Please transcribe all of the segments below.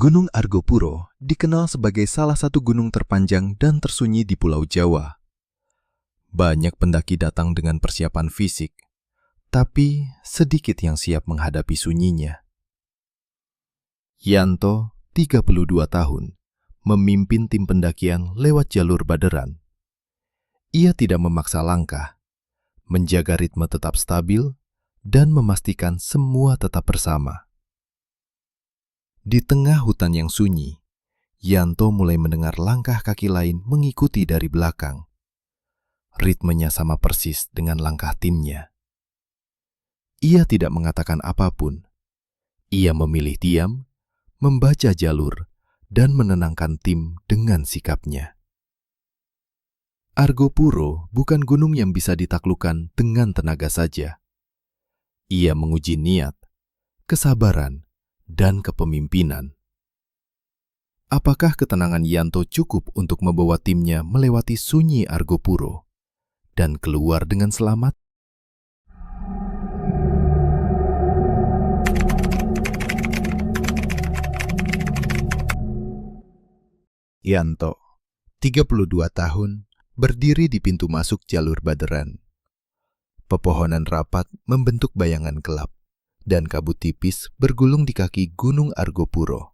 Gunung Argopuro dikenal sebagai salah satu gunung terpanjang dan tersunyi di Pulau Jawa. Banyak pendaki datang dengan persiapan fisik, tapi sedikit yang siap menghadapi sunyinya. Yanto, 32 tahun, memimpin tim pendakian lewat jalur Baderan. Ia tidak memaksa langkah, menjaga ritme tetap stabil, dan memastikan semua tetap bersama. Di tengah hutan yang sunyi, Yanto mulai mendengar langkah kaki lain mengikuti dari belakang. Ritmenya sama persis dengan langkah timnya. Ia tidak mengatakan apapun. Ia memilih diam, membaca jalur, dan menenangkan tim dengan sikapnya. Argopuro bukan gunung yang bisa ditaklukkan dengan tenaga saja. Ia menguji niat, kesabaran, dan kepemimpinan. Apakah ketenangan Yanto cukup untuk membawa timnya melewati sunyi Argopuro dan keluar dengan selamat? Yanto, 32 tahun, berdiri di pintu masuk jalur Baderan. Pepohonan rapat membentuk bayangan gelap, dan kabut tipis bergulung di kaki Gunung Argopuro.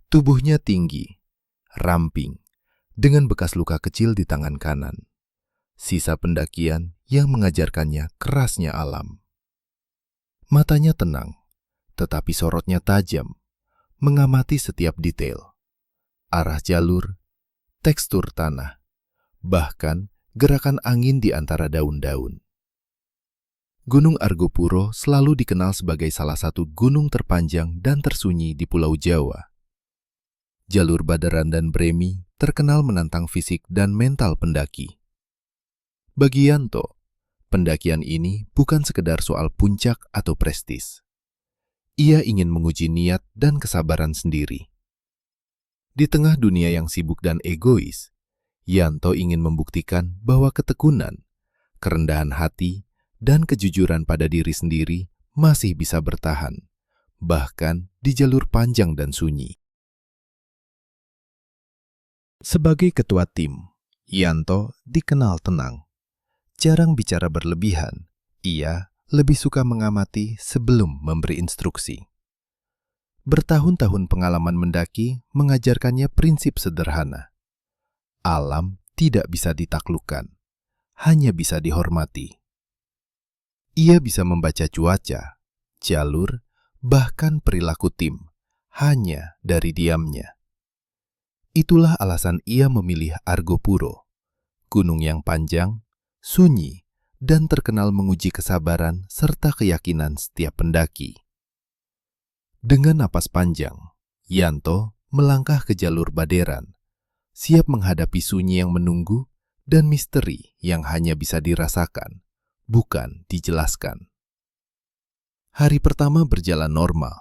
Tubuhnya tinggi, ramping, dengan bekas luka kecil di tangan kanan. Sisa pendakian yang mengajarkannya kerasnya alam. Matanya tenang, tetapi sorotnya tajam, mengamati setiap detail. Arah jalur, tekstur tanah, bahkan gerakan angin di antara daun-daun. Gunung Argopuro selalu dikenal sebagai salah satu gunung terpanjang dan tersunyi di Pulau Jawa. Jalur Baderan dan Bremi terkenal menantang fisik dan mental pendaki. Bagi Yanto, pendakian ini bukan sekedar soal puncak atau prestis. Ia ingin menguji niat dan kesabaran sendiri. Di tengah dunia yang sibuk dan egois, Yanto ingin membuktikan bahwa ketekunan, kerendahan hati, dan kejujuran pada diri sendiri masih bisa bertahan, bahkan di jalur panjang dan sunyi. Sebagai ketua tim, Yanto dikenal tenang. Jarang bicara berlebihan, ia lebih suka mengamati sebelum memberi instruksi. Bertahun-tahun pengalaman mendaki mengajarkannya prinsip sederhana. Alam tidak bisa ditaklukkan, hanya bisa dihormati. Ia bisa membaca cuaca, jalur, bahkan perilaku tim, hanya dari diamnya. Itulah alasan ia memilih Argopuro, gunung yang panjang, sunyi, dan terkenal menguji kesabaran serta keyakinan setiap pendaki. Dengan napas panjang, Yanto melangkah ke jalur Baderan, siap menghadapi sunyi yang menunggu dan misteri yang hanya bisa dirasakan, bukan dijelaskan. Hari pertama berjalan normal.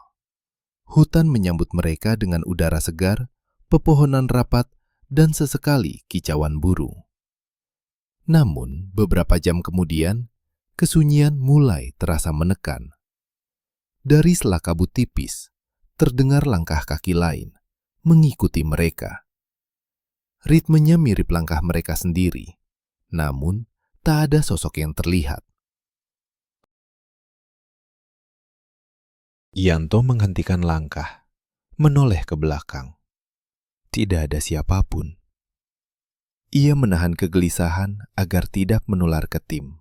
Hutan menyambut mereka dengan udara segar, pepohonan rapat, dan sesekali kicauan burung. Namun, beberapa jam kemudian, kesunyian mulai terasa menekan. Dari sela kabut tipis, terdengar langkah kaki lain mengikuti mereka. Ritmenya mirip langkah mereka sendiri, namun tak ada sosok yang terlihat. Yanto menghentikan langkah, menoleh ke belakang. Tidak ada siapapun. Ia menahan kegelisahan agar tidak menular ke tim.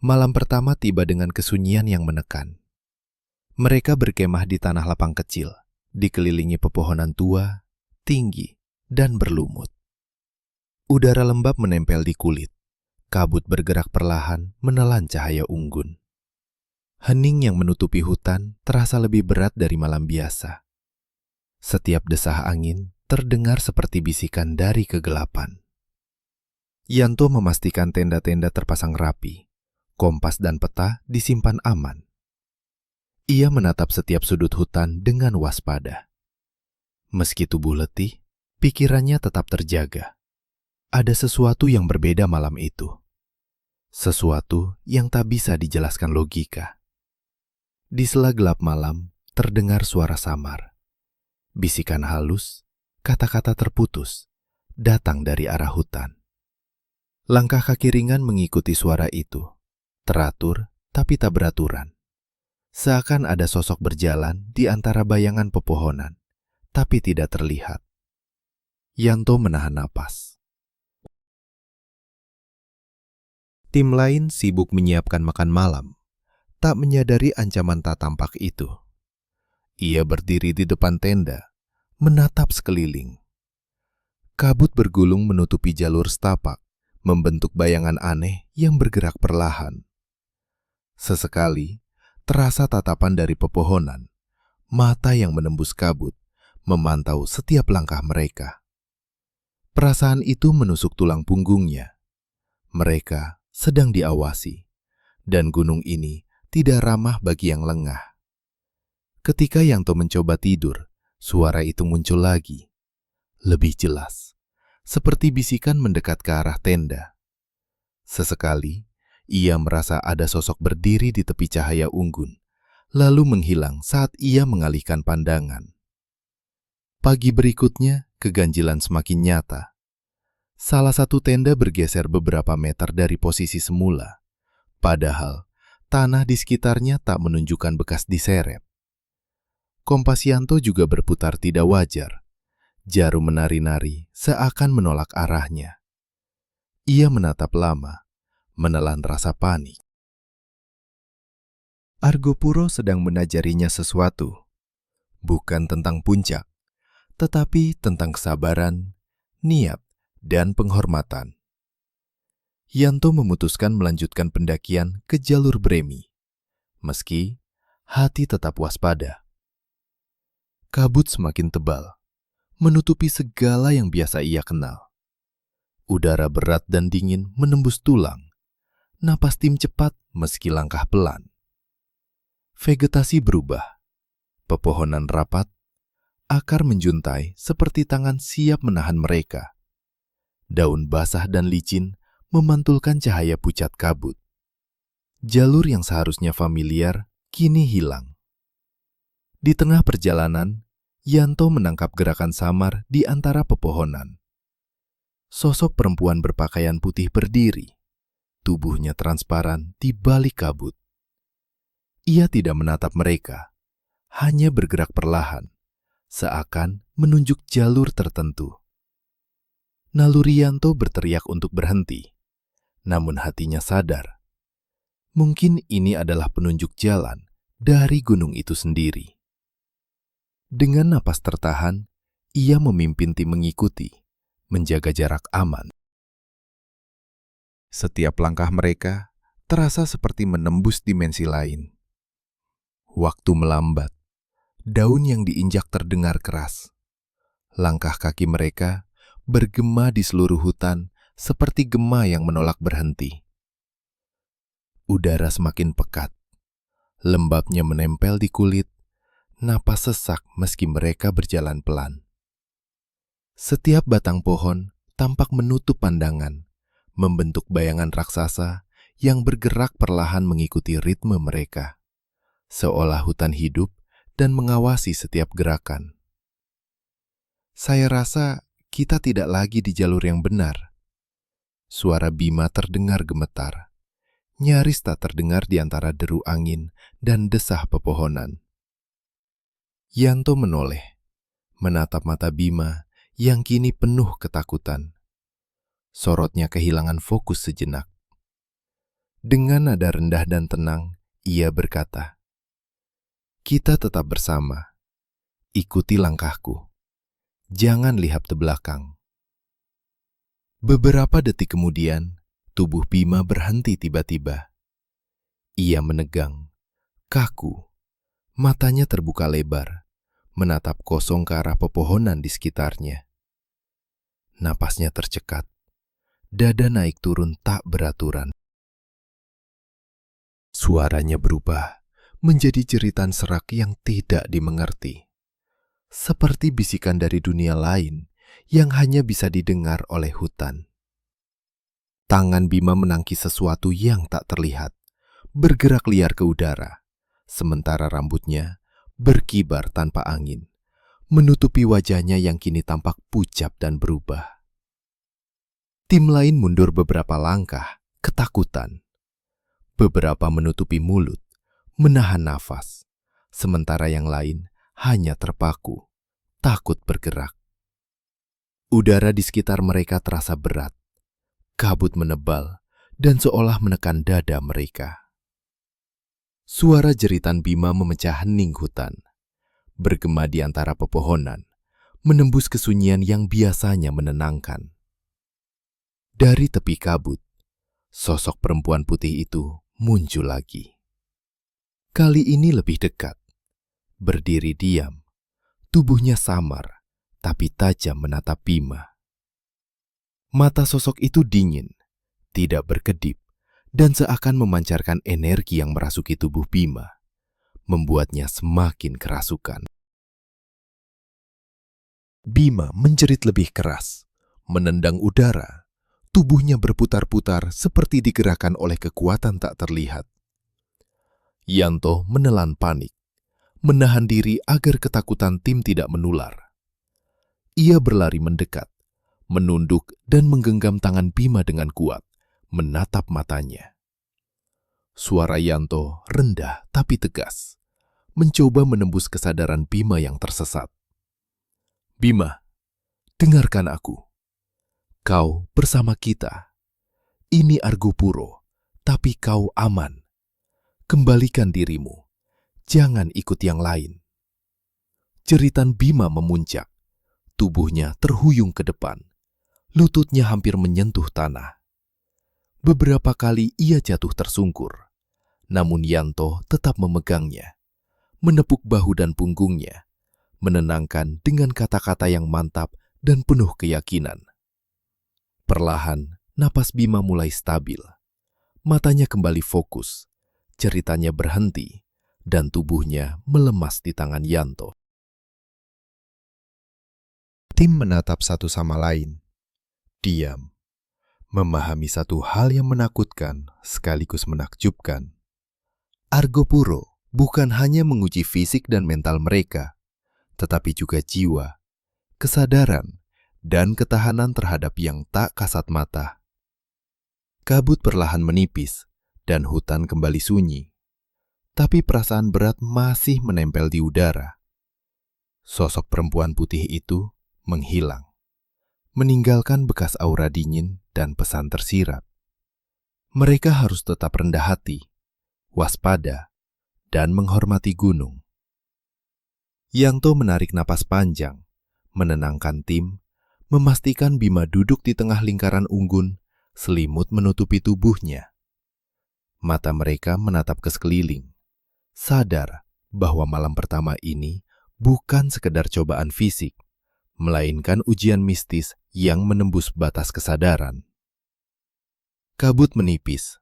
Malam pertama tiba dengan kesunyian yang menekan. Mereka berkemah di tanah lapang kecil, dikelilingi pepohonan tua, tinggi, dan berlumut. Udara lembab menempel di kulit. Kabut bergerak perlahan menelan cahaya unggun. Hening yang menutupi hutan terasa lebih berat dari malam biasa. Setiap desah angin terdengar seperti bisikan dari kegelapan. Yanto memastikan tenda-tenda terpasang rapi, kompas dan peta disimpan aman. Ia menatap setiap sudut hutan dengan waspada. Meski tubuh letih, pikirannya tetap terjaga. Ada sesuatu yang berbeda malam itu. Sesuatu yang tak bisa dijelaskan logika. Di sela gelap malam, terdengar suara samar. Bisikan halus, kata-kata terputus, datang dari arah hutan. Langkah kaki ringan mengikuti suara itu, teratur tapi tak beraturan. Seakan ada sosok berjalan di antara bayangan pepohonan, tapi tidak terlihat. Yanto menahan napas. Tim lain sibuk menyiapkan makan malam, tak menyadari ancaman tak tampak itu. Ia berdiri di depan tenda, menatap sekeliling. Kabut bergulung menutupi jalur setapak, membentuk bayangan aneh yang bergerak perlahan. Sesekali, terasa tatapan dari pepohonan, mata yang menembus kabut, memantau setiap langkah mereka. Perasaan itu menusuk tulang punggungnya. Mereka sedang diawasi, dan gunung ini tidak ramah bagi yang lengah. Ketika Yanto mencoba tidur, suara itu muncul lagi. Lebih jelas, seperti bisikan mendekat ke arah tenda. Sesekali, ia merasa ada sosok berdiri di tepi cahaya unggun, lalu menghilang saat ia mengalihkan pandangan. Pagi berikutnya, keganjilan semakin nyata. Salah satu tenda bergeser beberapa meter dari posisi semula, padahal tanah di sekitarnya tak menunjukkan bekas diseret. Kompas Yanto juga berputar tidak wajar. Jarum menari-nari seakan menolak arahnya. Ia menatap lama, menelan rasa panik. Argopuro sedang menajarinya sesuatu, bukan tentang puncak, tetapi tentang kesabaran, niat, dan penghormatan. Yanto memutuskan melanjutkan pendakian ke jalur Bremi, meski hati tetap waspada. Kabut semakin tebal, menutupi segala yang biasa ia kenal. Udara berat dan dingin menembus tulang, napas tim cepat meski langkah pelan. Vegetasi berubah, pepohonan rapat, akar menjuntai seperti tangan siap menahan mereka. Daun basah dan licin memantulkan cahaya pucat kabut. Jalur yang seharusnya familiar kini hilang. Di tengah perjalanan, Yanto menangkap gerakan samar di antara pepohonan. Sosok perempuan berpakaian putih berdiri, tubuhnya transparan di balik kabut. Ia tidak menatap mereka, hanya bergerak perlahan, seakan menunjuk jalur tertentu. Naluri Yanto berteriak untuk berhenti, namun hatinya sadar. Mungkin ini adalah penunjuk jalan dari gunung itu sendiri. Dengan napas tertahan, ia memimpin tim mengikuti, menjaga jarak aman. Setiap langkah mereka terasa seperti menembus dimensi lain. Waktu melambat, daun yang diinjak terdengar keras. Langkah kaki mereka bergema di seluruh hutan seperti gema yang menolak berhenti. Udara semakin pekat, lembabnya menempel di kulit, napas sesak meski mereka berjalan pelan. Setiap batang pohon tampak menutup pandangan, membentuk bayangan raksasa yang bergerak perlahan mengikuti ritme mereka, seolah hutan hidup dan mengawasi setiap gerakan. Saya rasa kita tidak lagi di jalur yang benar. Suara Bima terdengar gemetar, nyaris tak terdengar di antara deru angin dan desah pepohonan. Yanto menoleh, menatap mata Bima yang kini penuh ketakutan. Sorotnya kehilangan fokus sejenak. Dengan nada rendah dan tenang, ia berkata, "Kita tetap bersama. Ikuti langkahku. Jangan lihat ke belakang." Beberapa detik kemudian, tubuh Bima berhenti tiba-tiba. Ia menegang, kaku, matanya terbuka lebar, menatap kosong ke arah pepohonan di sekitarnya. Napasnya tercekat, dada naik turun tak beraturan. Suaranya berubah menjadi jeritan serak yang tidak dimengerti, seperti bisikan dari dunia lain yang hanya bisa didengar oleh hutan. Tangan Bima menangkis sesuatu yang tak terlihat, bergerak liar ke udara, sementara rambutnya berkibar tanpa angin, menutupi wajahnya yang kini tampak pucat dan berubah. Tim lain mundur beberapa langkah, ketakutan. Beberapa menutupi mulut, menahan nafas, sementara yang lain hanya terpaku, takut bergerak. Udara di sekitar mereka terasa berat, kabut menebal, dan seolah menekan dada mereka. Suara jeritan Bima memecah hening hutan, bergema di antara pepohonan, menembus kesunyian yang biasanya menenangkan. Dari tepi kabut, sosok perempuan putih itu muncul lagi. Kali ini lebih dekat, berdiri diam, tubuhnya samar, tapi tajam menatap Bima. Mata sosok itu dingin, tidak berkedip, dan seakan memancarkan energi yang merasuki tubuh Bima, membuatnya semakin kerasukan. Bima menjerit lebih keras, menendang udara, tubuhnya berputar-putar seperti digerakkan oleh kekuatan tak terlihat. Yanto menelan panik, menahan diri agar ketakutan tim tidak menular. Ia berlari mendekat, menunduk dan menggenggam tangan Bima dengan kuat, menatap matanya. Suara Yanto rendah tapi tegas, mencoba menembus kesadaran Bima yang tersesat. Bima, dengarkan aku. Kau bersama kita. Ini Argopuro, tapi kau aman. Kembalikan dirimu. Jangan ikut yang lain. Jeritan Bima memuncak. Tubuhnya terhuyung ke depan. Lututnya hampir menyentuh tanah. Beberapa kali ia jatuh tersungkur. Namun Yanto tetap memegangnya, menepuk bahu dan punggungnya, menenangkan dengan kata-kata yang mantap dan penuh keyakinan. Perlahan, napas Bima mulai stabil. Matanya kembali fokus, ceritanya berhenti, dan tubuhnya melemas di tangan Yanto. Tim menatap satu sama lain, diam, memahami satu hal yang menakutkan sekaligus menakjubkan. Argopuro bukan hanya menguji fisik dan mental mereka, tetapi juga jiwa, kesadaran, dan ketahanan terhadap yang tak kasat mata. Kabut perlahan menipis, dan hutan kembali sunyi. Tapi perasaan berat masih menempel di udara. Sosok perempuan putih itu menghilang, meninggalkan bekas aura dingin dan pesan tersirat. Mereka harus tetap rendah hati, waspada, dan menghormati gunung. Yanto menarik napas panjang, menenangkan tim, memastikan Bima duduk di tengah lingkaran unggun, selimut menutupi tubuhnya. Mata mereka menatap ke sekeliling, sadar bahwa malam pertama ini bukan sekedar cobaan fisik, melainkan ujian mistis yang menembus batas kesadaran. Kabut menipis,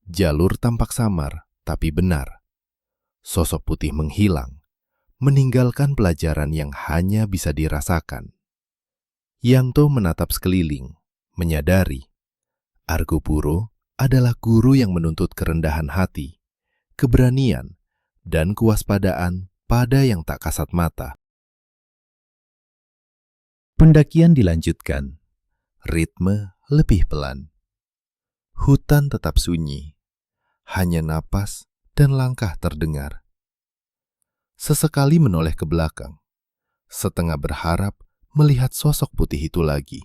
jalur tampak samar tapi benar. Sosok putih menghilang, meninggalkan pelajaran yang hanya bisa dirasakan. Yanto menatap sekeliling, menyadari Argopuro adalah guru yang menuntut kerendahan hati, keberanian, dan kewaspadaan pada yang tak kasat mata. Pendakian dilanjutkan, ritme lebih pelan. Hutan tetap sunyi, hanya napas dan langkah terdengar. Sesekali menoleh ke belakang, setengah berharap melihat sosok putih itu lagi.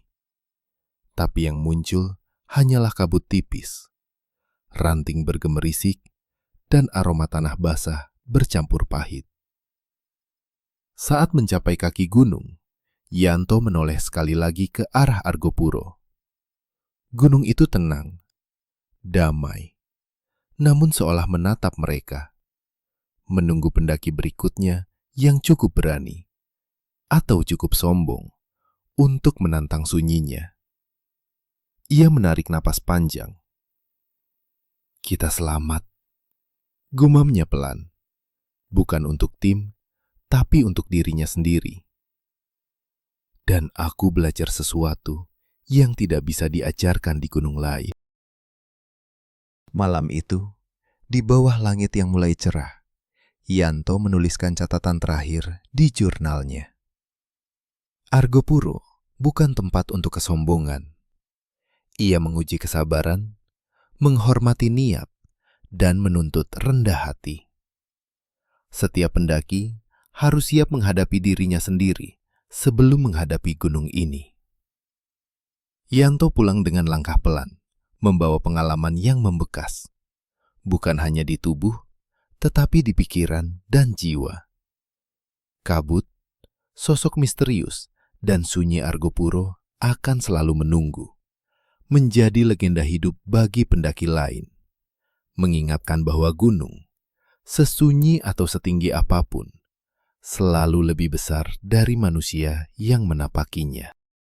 Tapi yang muncul hanyalah kabut tipis, ranting bergemerisik, dan aroma tanah basah bercampur pahit. Saat mencapai kaki gunung, Yanto menoleh sekali lagi ke arah Argopuro. Gunung itu tenang, damai, namun seolah menatap mereka, menunggu pendaki berikutnya yang cukup berani atau cukup sombong untuk menantang sunyinya. Ia menarik napas panjang. Kita selamat, gumamnya pelan, bukan untuk tim, tapi untuk dirinya sendiri. Dan aku belajar sesuatu yang tidak bisa diajarkan di gunung lain. Malam itu, di bawah langit yang mulai cerah, Yanto menuliskan catatan terakhir di jurnalnya. Argopuro bukan tempat untuk kesombongan. Ia menguji kesabaran, menghormati niat, dan menuntut rendah hati. Setiap pendaki harus siap menghadapi dirinya sendiri sebelum menghadapi gunung ini. Yanto pulang dengan langkah pelan, membawa pengalaman yang membekas, bukan hanya di tubuh, tetapi di pikiran dan jiwa. Kabut, sosok misterius, dan sunyi Argopuro akan selalu menunggu, menjadi legenda hidup bagi pendaki lain, mengingatkan bahwa gunung, sesunyi atau setinggi apapun, selalu lebih besar dari manusia yang menapakinya.